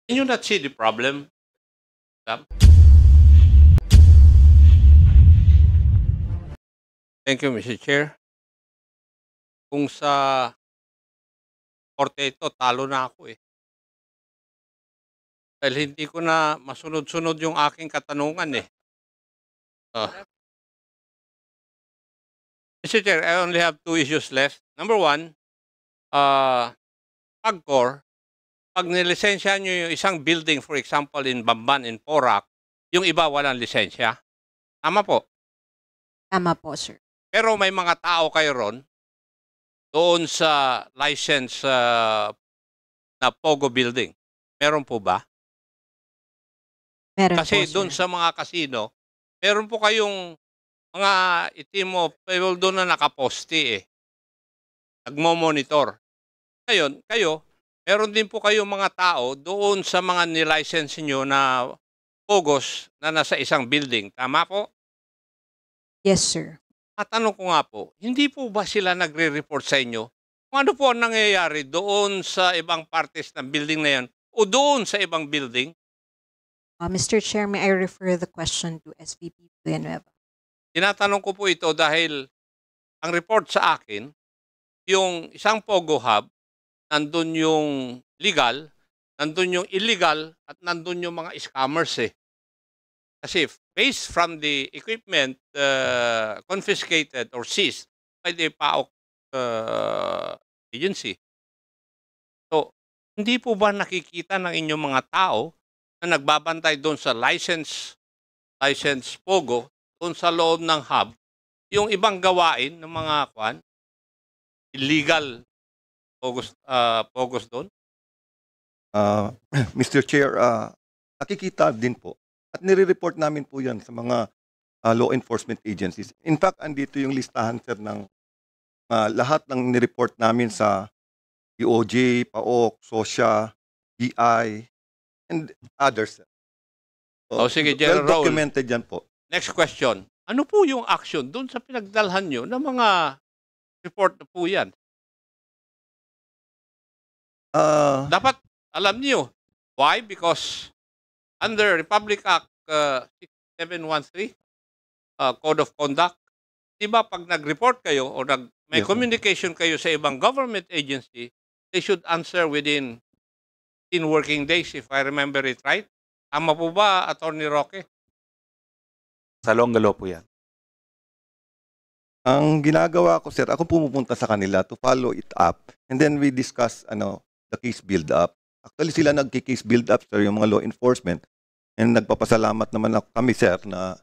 Can you not see the problem? Sam? Thank you, Mr. Chair. Kung sa korte ito, talo na ako eh. Dahil hindi ko na masunod-sunod yung aking katanungan eh. Mr. Chair, I only have 2 issues left. Number 1, PAGCOR, pag nilisensya nyo yung isang building, for example, in Bamban, in Porac, yung iba walang lisensya. Tama po. Tama po, sir. Pero may mga tao kayo ron, doon sa license na Pogo building. Meron po ba? Meron Kasi po, sir. doon sa mga casino, meron po kayong mga itim mo, pero doon na nakaposte eh. Nagmo-monitor. Ngayon, kayo, meron din po kayong mga tao doon sa mga nilicense nyo na Pogos na nasa isang building. Tama po? Yes, sir. Tatanong ko nga po, hindi po ba sila nagre-report sa inyo? Kung ano po ang nangyayari doon sa ibang partes ng building na yan o doon sa ibang building? Mr. Chair, may I refer the question to SVP Villanueva? Tinatanong ko po ito dahil ang report sa akin, yung isang Pogo Hub, nandun yung legal, nandun yung illegal, at nandun yung mga scammers eh. Kasi based from the equipment confiscated or seized by the PAOK agency. So, hindi po ba nakikita ng inyong mga tao na nagbabantay doon sa license Pogo, doon sa loob ng hub, yung ibang gawain ng mga illegal Pogos doon? Mr. Chair, nakikita din po. At nire-report namin po yan sa mga law enforcement agencies. In fact, andito yung listahan, sir, ng lahat ng nireport namin sa DOJ, PAOK, SOSYA, BI, and others. Sir. Oh, sige, General Raul. Well-documented yan po. Next question. Ano po yung action doon sa pinagdalhan nyo ng mga report na po yan? Dapat alam niyo. Why? Because under Republic Act 6713, Code of Conduct, di ba pag nag-report kayo o may Yes, communication kayo sa ibang government agency, they should answer within 10 working days, if I remember it right. Tama po ba, Attorney Roque? Sa Longa Law po yan. Ang ginagawa ko, sir, ako pumupunta sa kanila to follow it up, and then we discuss the case build up. Actually, sila nagki-case build up, sir, yung mga law enforcement. And nagpapasalamat naman kami, sir, na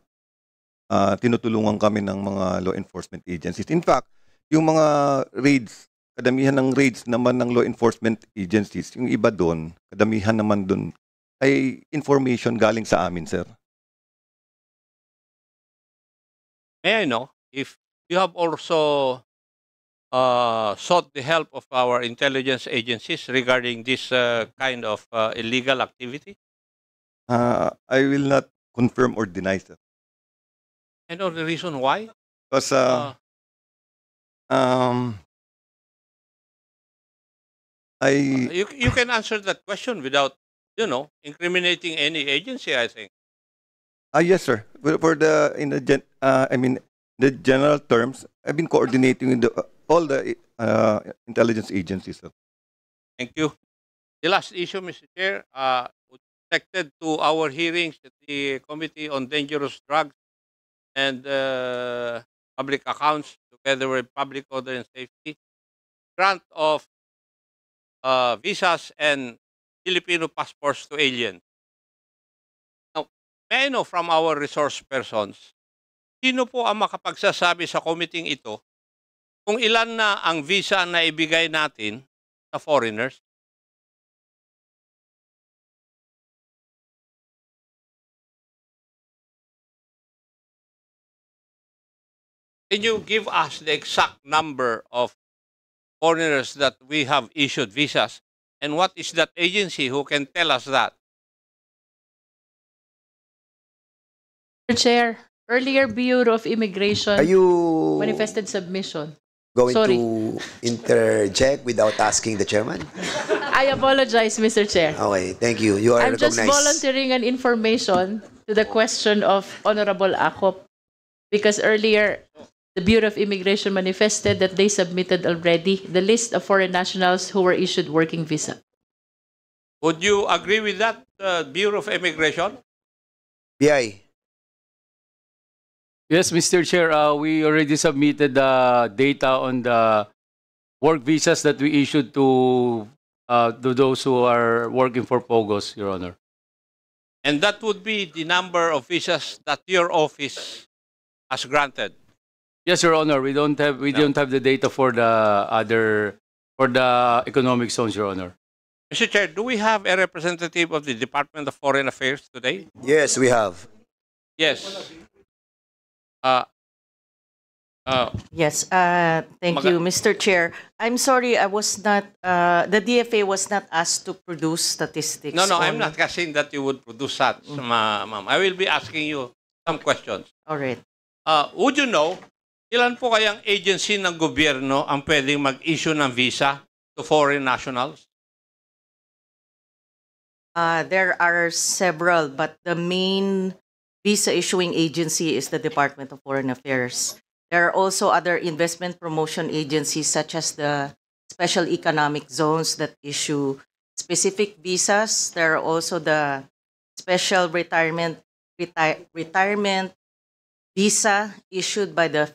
tinutulungan kami ng mga law enforcement agencies. In fact, yung mga raids, kadamihan ng raids naman ng law enforcement agencies, yung iba doon, kadamihan naman doon, ay information galing sa amin, sir. May I know if you have also sought the help of our intelligence agencies regarding this kind of illegal activity? I will not confirm or deny, sir. I know the reason why. Because you can answer that question without, incriminating any agency, I think. Yes, sir. For the the general terms, I've been coordinating with all the intelligence agencies, sir. Thank you. The last issue, Mr. Chair, connected to our hearings at the Committee on Dangerous Drugs and Public Accounts, together with Public Order and Safety, grant of visas and Filipino passports to aliens. Now, may I know from our resource persons, sino po ang makapagsasabi sa committee ito kung ilan na ang visa na ibigay natin sa foreigners? Can you give us the exact number of foreigners that we have issued visas? And what is that agency who can tell us that? Mr. Chair, earlier Bureau of Immigration Are you manifested submission. going Sorry. to interject without asking the chairman? I apologize, Mr. Chair. Okay, thank you. You are I'm just recognized. volunteering an information to the question of Honorable Akop because earlier the Bureau of Immigration manifested that they submitted already the list of foreign nationals who were issued working visa. Would you agree with that, Bureau of Immigration? BI. Yes, Mr. Chair, we already submitted the data on the work visas that we issued to those who are working for POGOs, Your Honor. And that would be the number of visas that your office has granted. Yes, Your Honor, we don't have the data for the economic zones, Your Honor. Mr. Chair, do we have a representative of the Department of Foreign Affairs today? Yes, we have. Yes. Yes, thank you, Mr. Chair. I'm sorry, I was not, the DFA was not asked to produce statistics. No, I'm on- not asking that you would produce that, ma'am. I will be asking you some questions. All right. Would you know, ilan po kayang agency ng gobyerno ang pwedeng mag-issue ng visa to foreign nationals? There are several, but the main visa issuing agency is the Department of Foreign Affairs. There are also other investment promotion agencies such as the special economic zones that issue specific visas. There are also the special retirement visa issued by the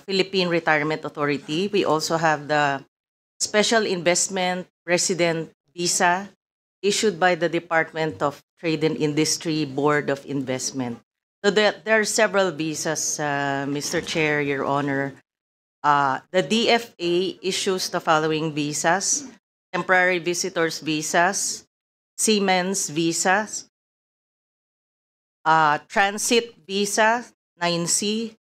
Philippine Retirement Authority. We also have the special investment resident visa issued by the Department of Trade and Industry Board of Investment. So there are several visas, Mr. Chair, Your Honor. The DFA issues the following visas: temporary visitors visas, seamen's visas, transit visa, 9C,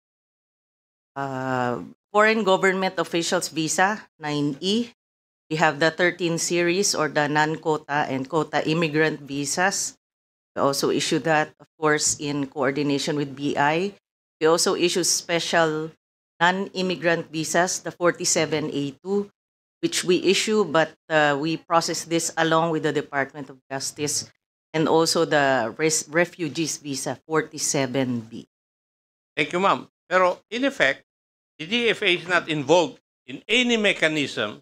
foreign government officials visa, 9E. We have the 13 series or the non-quota and quota immigrant visas. We also issue that, of course, in coordination with BI. We also issue special non-immigrant visas, the 47A2, which we issue, but we process this along with the Department of Justice, and also the refugees visa, 47B. Thank you, ma'am. Pero in effect, the DFA is not involved in any mechanism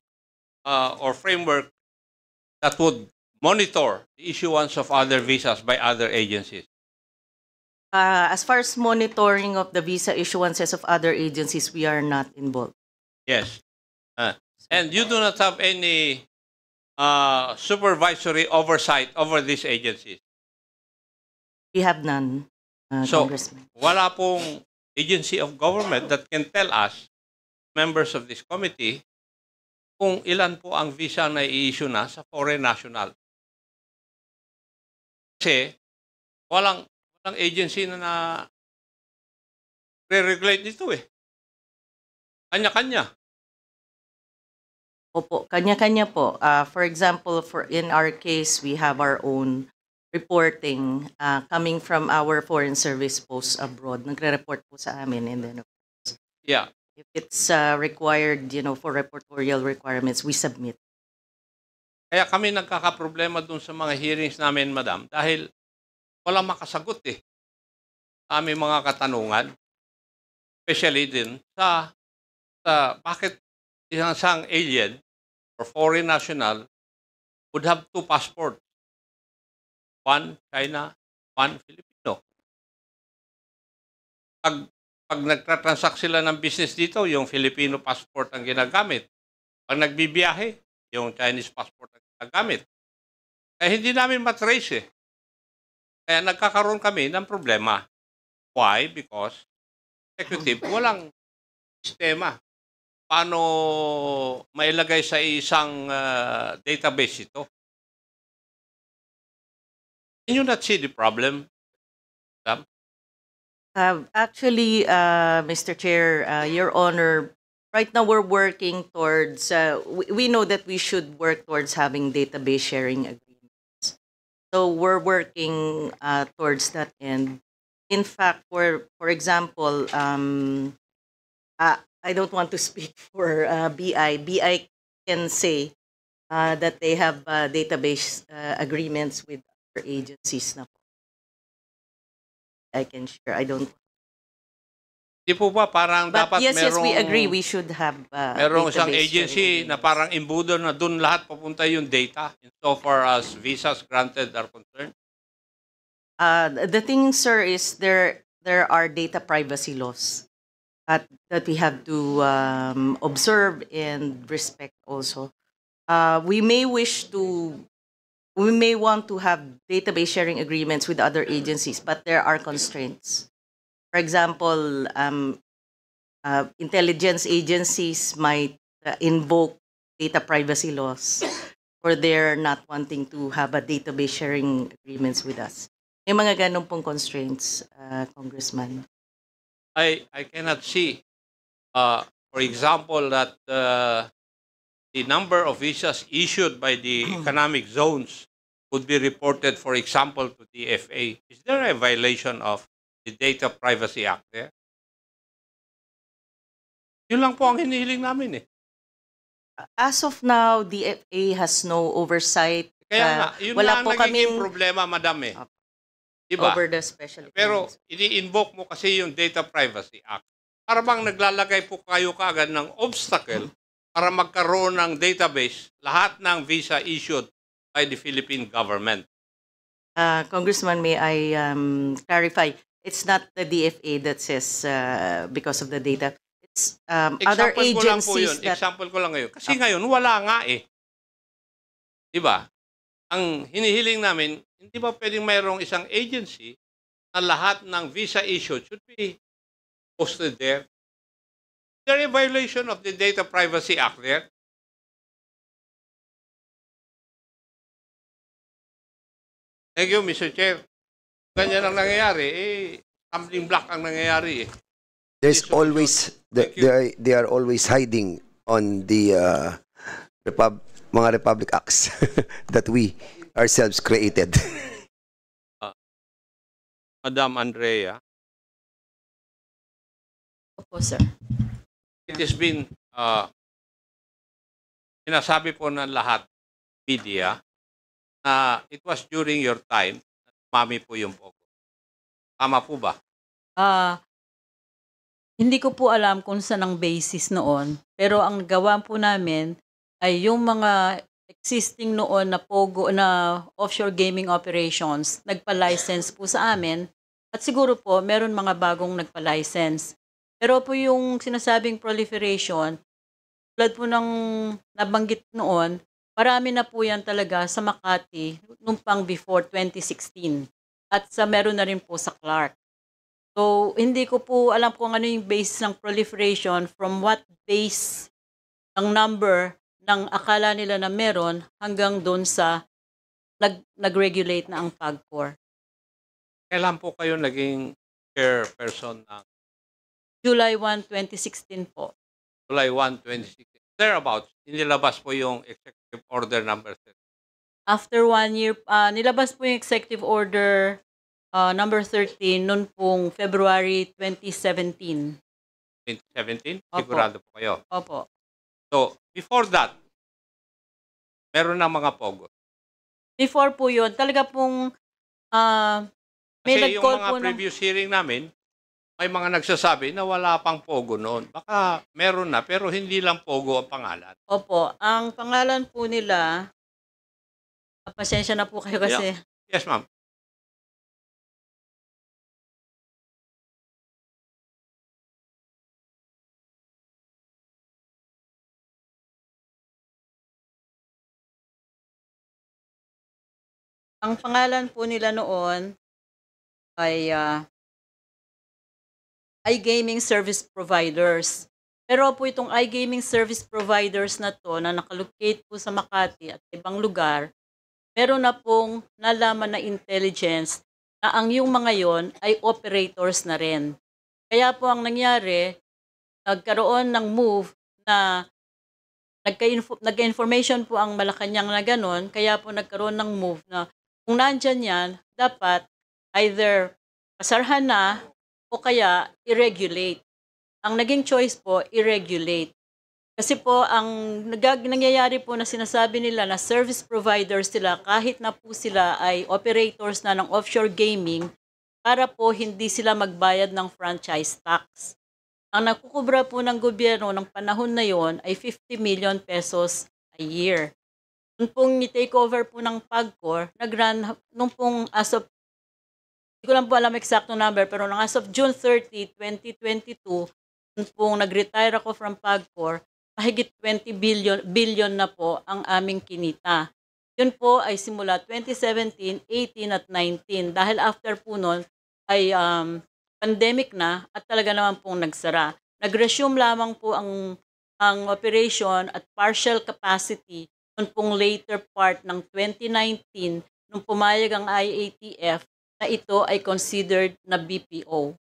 or framework that would monitor the issuance of other visas by other agencies. As far as monitoring of the visa issuances of other agencies, we are not involved. Yes. And you do not have any supervisory oversight over these agencies. We have none, So, Congressman. wala pong agency of government that can tell us, members of this committee, kung ilan po ang visa na i-issue na sa foreign national. Kasi walang agency na re-regulate dito eh. Kanya-kanya. Opo, kanya-kanya po. For example, in our case, we have our own reporting coming from our foreign service posts abroad. Nagre-report po sa amin, and then Yeah. if it's required, for reportorial requirements, we submit. Kaya kami nagkakaproblema dun sa mga hearings namin, madam, dahil walang makasagot eh. Sa aming mga katanungan. Especially din sa bakit isang alien or foreign national would have two passports. One China, one Filipino. Pag nagtatransact sila ng business dito, yung Filipino passport ang ginagamit. Pag nagbibiyahe, yung Chinese passport ang ginagamit. Kaya hindi namin matrace eh. Kaya nagkakaroon kami ng problema. Why? Because executive, walang sistema. Paano mailagay sa isang database ito? Can you not see the problem? Actually, Mr. Chair, Your Honor, right now we're working towards, we know that we should work towards having database sharing agreements. So we're working towards that end. In fact, for example, I I don't want to speak for BI. BI can say that they have database agreements with other agencies na po. I can share. I don't. Di po ba parang But dapat yes, we merong- agree. We should have Merong isang database agency sharing na agreements. parang imbudo na dun lahat papunta yung data so far as visas granted are concerned. The thing, sir, is there are data privacy laws that we have to observe and respect also. We may want to have database sharing agreements with other agencies, but there are constraints. For example, intelligence agencies might invoke data privacy laws or they're not wanting to have a database sharing agreements with us. May mga ganun pong constraints, Congressman. I cannot see, for example, that the number of visas issued by the economic zones would be reported, for example, to the FA. Is there a violation of the Data Privacy Act there? Yun lang po ang hinihiling namin eh. As of now, the FA has no oversight Kaya nga, yun wala lang po nagiging kaming- problema, madam eh. Opo. Diba? over the special Pero economics. ini-invoke mo kasi yung Data Privacy Act. Para bang naglalagay po kayo kaagad ng obstacle para magkaroon ng database lahat ng visa issued by the Philippine government. Congressman, may I clarify? It's not the DFA that says because of the data. It's other Example ko lang po yun. agencies that... Example ko lang ngayon. Kasi ngayon, wala nga eh. Diba? Ang hinihiling namin, hindi ba pwedeng mayroong isang agency na lahat ng visa issued should be posted there? Is there a violation of the Data Privacy Act there? Thank you, Mr. Chair. Ganyan ang nangyayari. Stumbling block ang nangyayari eh. There's Yes, always Thank you. they are always hiding on the mga Republic Acts that we ourselves created. Madam Andrea, Opo, sir. it has been, sinasabi po ng lahat, media, na it was during your time na mami po yung Pogo. Tama po ba? Hindi ko po alam kung saan ang basis noon, pero ang gawa po namin ay yung mga existing noon na Pogo na offshore gaming operations, nagpa-license po sa amin at siguro po meron mga bagong nagpa-license. Pero po yung sinasabing proliferation, tulad po ng nabanggit noon, marami na po yan talaga sa Makati nung pang before 2016 at sa meron na rin po sa Clark. So, hindi ko po alam kung ano yung basis ng proliferation, from what base ang number ng akala nila na meron hanggang doon sa nag-regulate na ang PAGCOR. Kailan po kayo naging chairperson ng July 1, 2016 po. July 1, 2016? Thereabouts, inilabas po yung Executive Order number 6. After 1 year, nilabas po yung Executive Order number 13 noon pong February 2017. 2017? Opo. Sigurado po kayo. Opo. So, before that, meron na mga Pogo. Before po yun, talaga pong may Kasi yung nag-call mga po ng... previous hearing namin, may mga nagsasabi na wala pang Pogo noon. Baka meron na, pero hindi lang Pogo ang pangalan. Opo, ang pangalan po nila, pasensya na po kayo kasi... Yes, ma'am. Ang pangalan po nila noon ay iGaming Service Providers. Pero po itong iGaming Service Providers na to na nakalocate po sa Makati at ibang lugar, meron na pong nalaman na intelligence na ang yung mga yon ay operators na rin. Kaya po ang nangyari, nagkaroon ng move na nagka-information po ang Malacanang na ganon, kaya po nagkaroon ng move na kung nandyan yan, dapat either pasarhan na o kaya i-regulate. ang naging choice po, i-regulate. Kasi po, ang nangyayari po na sinasabi nila na service providers sila, kahit na po sila ay operators na ng offshore gaming, para po hindi sila magbayad ng franchise tax. Ang nakukubra po ng gobyerno ng panahon na yon ay 50 million pesos a year. Nung pong ni-takeover po ng PAGCOR, nung pong as of, hindi ko lang po alam exact number, pero nung as of June 30, 2022, nung pong nag-retire ako from PAGCOR, mahigit 20 billion na po ang aming kinita. Yun po ay simula 2017, 18 at 19. Dahil after po nun ay pandemic na at talaga naman pong nagsara. Nag-resume lamang po ang operation at partial capacity noon pong later part ng 2019 nung pumayag ang IATF na ito ay considered na BPO.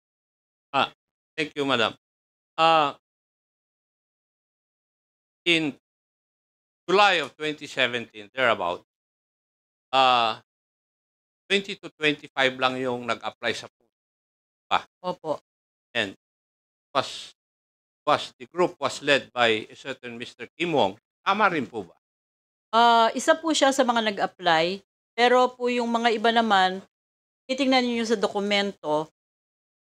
Thank you, Madam. In July of 2017, thereabout, 20 to 25 lang yung nag-apply sa Opo. And the group was led by a certain Mr. Kim Wong. Tama rin po ba? Isa po siya sa mga nag-apply, pero po yung mga iba naman, titingnan niyo sa dokumento,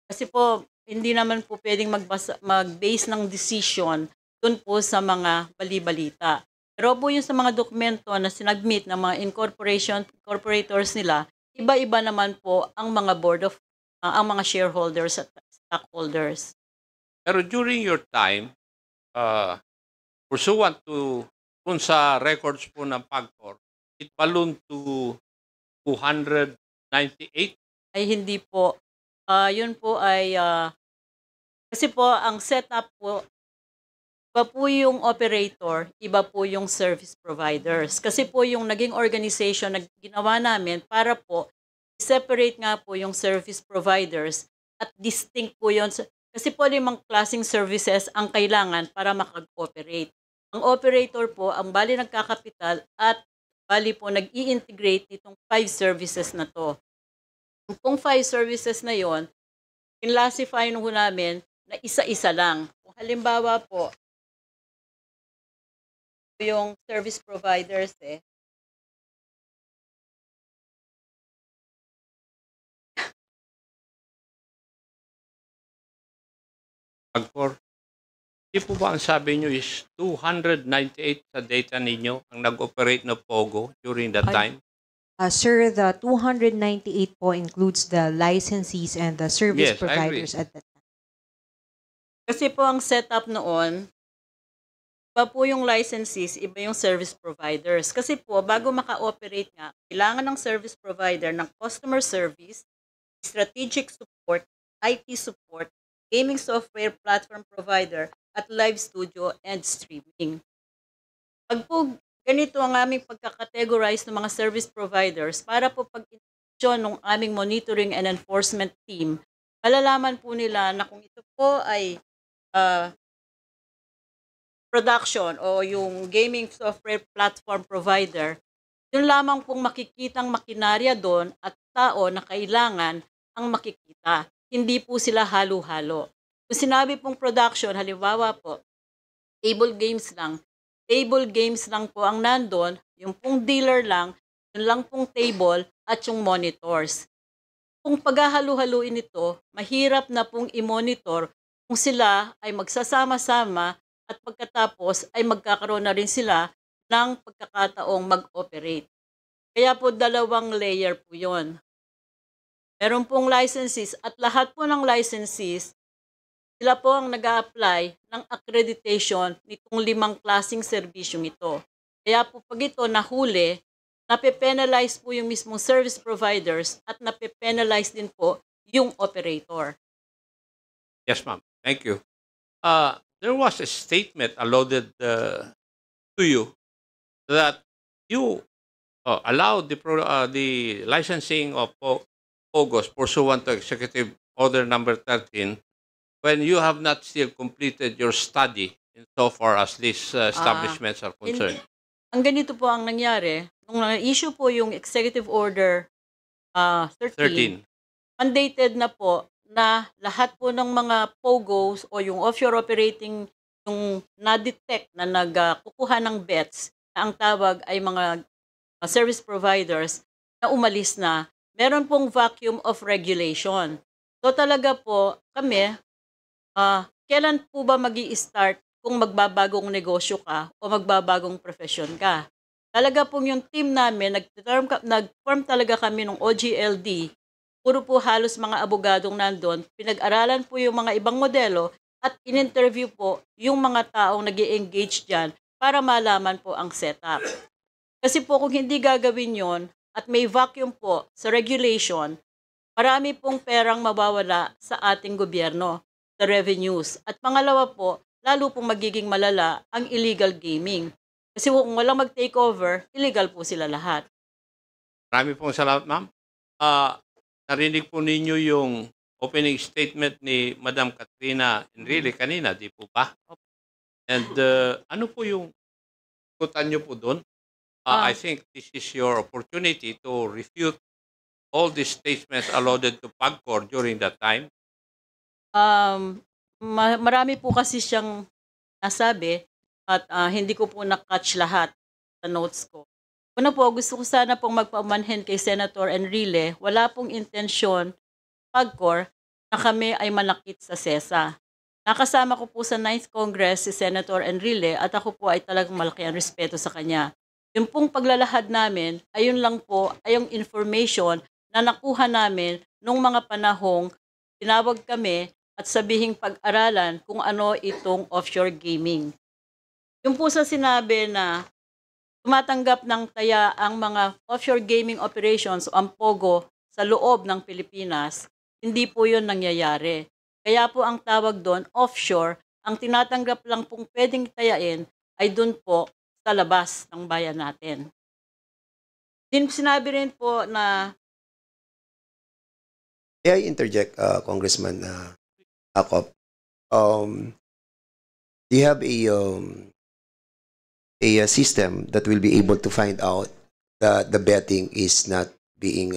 kasi po hindi naman po pwedeng mag-base ng decision doon po sa mga bali-balita. Pero po yung sa mga dokumento na sinagmit ng mga incorporators nila, iba-iba naman po ang mga ang mga shareholders at stockholders. Pero during your time, pursuant to kung sa records po ng PAGCOR, it ballooned to 298. Ay hindi po. Yun po ay, kasi po ang setup po, iba po yung operator, iba po yung service providers. Kasi po yung naging organization na ginawa namin para po separate nga po yung service providers at distinct po yun. Kasi po 5 klaseng services ang kailangan para makag-operate. Ang operator po, ang bali nagkakapital at bali po nag-i-integrate itong 5 services na to. Kung 5 services na yon, classify nung namin na isa-isa lang. Kung halimbawa po, yung service providers PAGCOR, di po ba ang sabi nyo is 298 sa data ninyo ang nag-operate na POGO during that time? Sir, the 298 po includes the licensees and the service Yes, I providers at that time. Kasi po ang setup noon, iba po yung licensees, iba yung service providers. Kasi po, bago maka-operate nga, kailangan ng service provider ng customer service, strategic support, IT support, gaming software platform provider, at live studio and streaming. Pag po ganito ang aming pagkakategorize ng mga service providers, para po pag-intensyon ng aming monitoring and enforcement team, malalaman po nila na kung ito po ay production o yung gaming software platform provider, yun lamang pong makikitang makinarya doon at tao na kailangan ang makikita. Hindi po sila halo-halo. Kung sinabi pong production, halimbawa po, table games lang po ang nandun, yung pong dealer lang, yun lang pong table at yung monitors. Kung paghahalo-haluin ito, mahirap na pong i-monitor kung sila ay magsasama-sama at pagkatapos ay magkakaroon na rin sila ng pagkakataong mag-operate. Kaya po 2 layer po yun. Meron pong licenses at lahat po ng licenses, sila po ang nag-a-apply ng accreditation nitong 5 klaseng serbisyong ito. Kaya po pag ito nahuli, nape-penalize po yung mismong service providers at nape-penalize din po yung operator. Yes, ma'am. Thank you. There was a statement alluded to you that you allowed the licensing of POGOs pursuant to Executive Order Number 13 when you have not still completed your study insofar as these establishments are concerned. Ang ganito po ang nangyari, nung na-issue po yung Executive Order 13, mandated na po na lahat po ng mga POGOs o yung offshore operating yung na-detect na nagkukuha ng bets na ang tawag ay mga service providers na umalis na, meron pong vacuum of regulation. So talaga po kami, kailan po ba magi-start kung magbabagong negosyo ka o magbabagong profession ka? Talaga pong yung team namin, nag-form talaga kami ng OGLD. Puro po halos mga abogadong nandun. Pinag-aralan po yung mga ibang modelo at in-interview po yung mga taong nag-i-engage dyan para malaman po ang setup. Kasi po kung hindi gagawin yon at may vacuum po sa regulation, marami pong perang mawawala sa ating gobyerno, sa revenues. At pangalawa po, lalo pong magiging malala ang illegal gaming. Kasi kung walang mag-take over, illegal po sila lahat. Marami pong salamat, ma'am. Narinig po ninyo yung opening statement ni Madam Katrina Enrile kanina, di po ba? And ano po yung ikutan nyo po doon? I think this is your opportunity to refute all these statements alluded to PAGCOR during that time. Marami po kasi siyang nasabi at hindi ko po na-catch lahat sa notes ko. Una po, gusto ko sana pong magpaumanhin kay Senator Enrile, wala pong intensyon, PAGCOR, na kami ay manakit sa SESA. Nakasama ko po sa 9th Congress si Senator Enrile at ako po ay talagang malaki ang respeto sa kanya. Yung pong paglalahad namin, ayun lang po ay yung information na nakuha namin nung mga panahong tinawag kami at sabihing pag-aralan kung ano itong offshore gaming. Yung po sa sinabi na tumatanggap ng taya ang mga offshore gaming operations o ang POGO sa loob ng Pilipinas, hindi po yun nangyayari. Kaya po ang tawag doon, offshore, ang tinatanggap lang pong pwedeng tayain ay doon po sa labas ng bayan natin. Din sinabi rin po na... May I interject, Congressman Acop? Do you have a system that will be able to find out that the betting is not being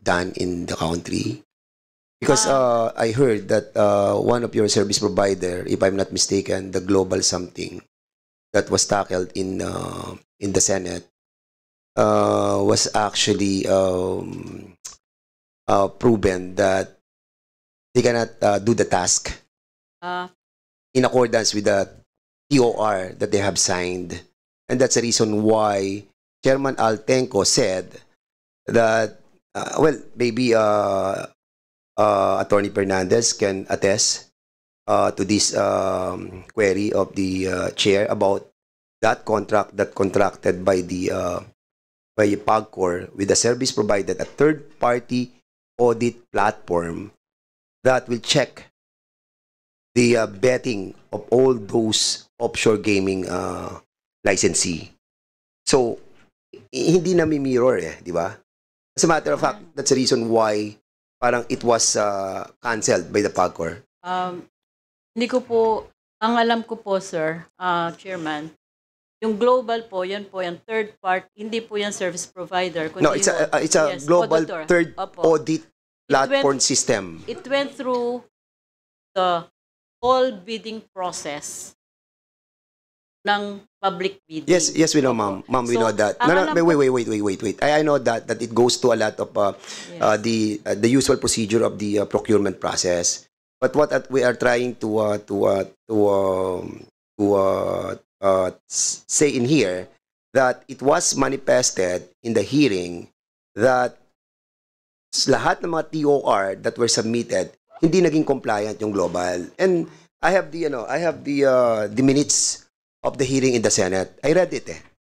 done in the country? Because I heard that one of your service provider, if I'm not mistaken, the Global something that was tackled in the Senate was actually proven that they cannot do the task in accordance with the TOR that they have signed. And that's the reason why Chairman Altenco said that, maybe Attorney Fernandez can attest to this query of the chair about that contract that contracted by the by PAGCOR with the service provider, a third-party audit platform that will check the betting of all those offshore gaming licensee. So, hindi na mirror di ba? As a matter of fact, that's the reason why parang it was cancelled by the PAGCOR. Hindi ko po, ang alam ko po, sir, Chairman, yung global po, yan po yung third part, hindi po yan service provider. No, it's a global auditor. third Opo. audit platform system. It went through the whole bidding process ng public bidding. Yes, we know, ma'am. Ma'am, we know that. No, wait. I know that it goes to a lot of the usual procedure of the procurement process. But what we are trying to say in here that it was manifested in the hearing that lahat ng mga TOR that were submitted hindi naging compliant yung global. And I have the minutes of the hearing in the Senate. I read it